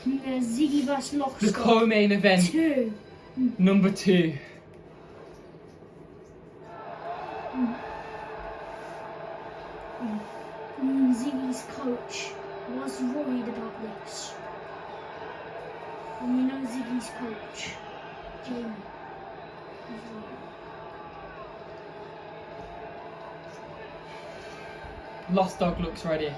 Ziggy Vs Lost Dog. The co-main event. 2. Number 2. Ziggy's coach was worried about this. And we know Ziggy's coach, Jamie, was worried. Lost Dog looks ready.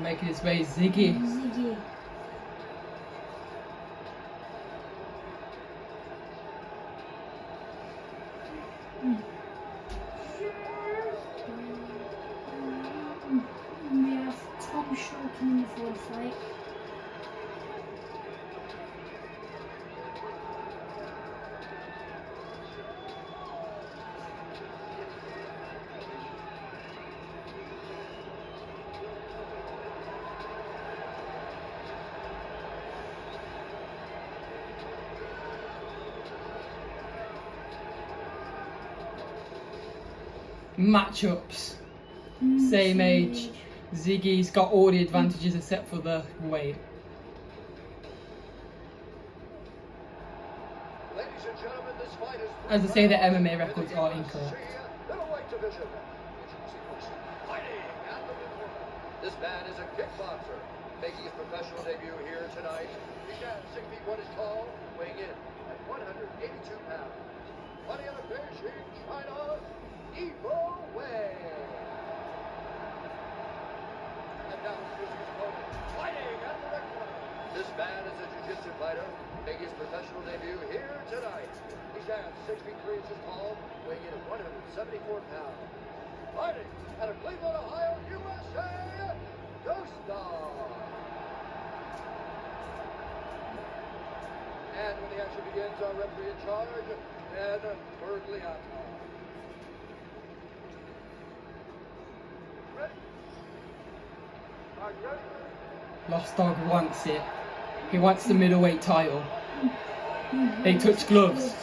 Making his way, Ziggy. Ziggy. We have Tom stroking before the fight. Matchups. Same age. Ziggy's got all the advantages except for the weight. Ladies and gentlemen, this fight is As I say, the MMA records are incorrect. middleweight division. Fighting at the middleweight. This man is a kickboxer, making his professional debut here tonight. He stands 6 feet 1 inch tall, weighing in at 182 pounds. Fighting out of Beijing, China, Evil Way. And now here's his opponent, fighting at the ring corner. This man is a jiu-jitsu fighter, making his professional debut here tonight. He stands 6 feet 3 inches tall, weighing in at 174 pounds. Fighting out of Cleveland, Ohio, USA, Ghost Dog. And when the action begins, our referee in charge, Ed Bergliato. Ready? Are you ready? Lost Dog wants it. He wants the middleweight title. They touch gloves.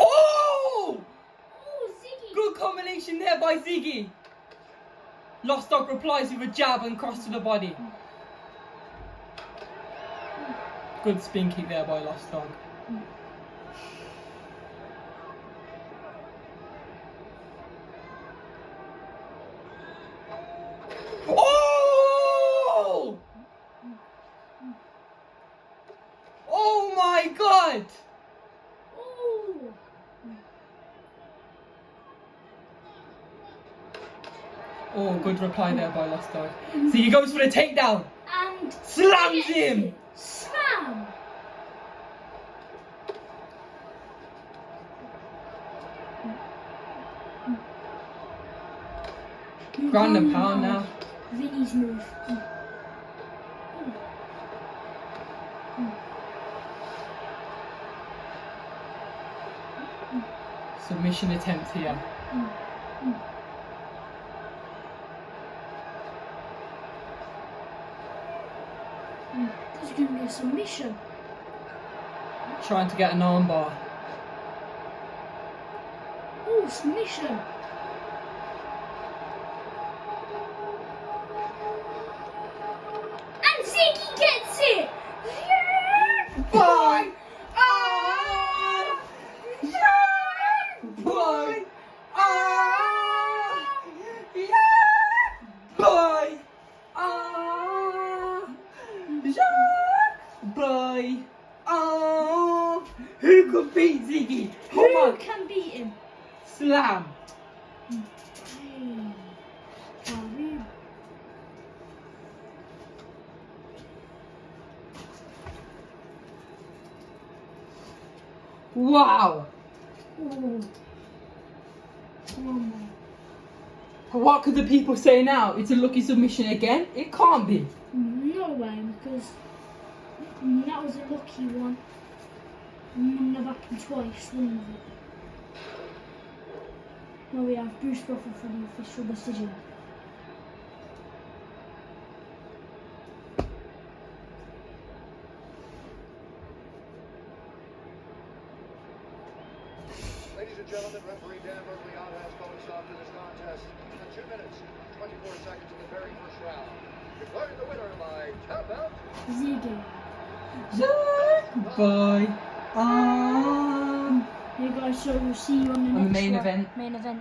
Oh! Ziggy! Good combination there by Ziggy. Lost Dog replies with a jab and cross to the body. Good spin kick there by Lost Dog. Oh! Oh my God! Ooh. Oh, good reply there by Lost Dog. So he goes for the takedown. And Slams him. Slam! Ground and pound now. Vinny's move. Submission attempt here. This is going to be a submission. Trying to get an armbar. Oh, submission. And Ziggy gets it. Boy! Ah! Boy! Ah! Boy! Ah! Boy! Ah! Who could beat Ziggy? Come Who on! can beat him? Slam! Wow! Oh. One more. What could the people say now? It's a lucky submission again? It can't be. No way, because that was a lucky one. Wouldn't have happened twice, wouldn't it? Now we have Bruce Buffer for the official decision. Ladies and gentlemen, referee Dan Berkeley has called a stop to this contest in 2 minutes, 24 seconds of the very first round. Declaring the winner by tap out. Ziggy. Bye. Hey guys, so we'll see you on the next main one. event. Main event.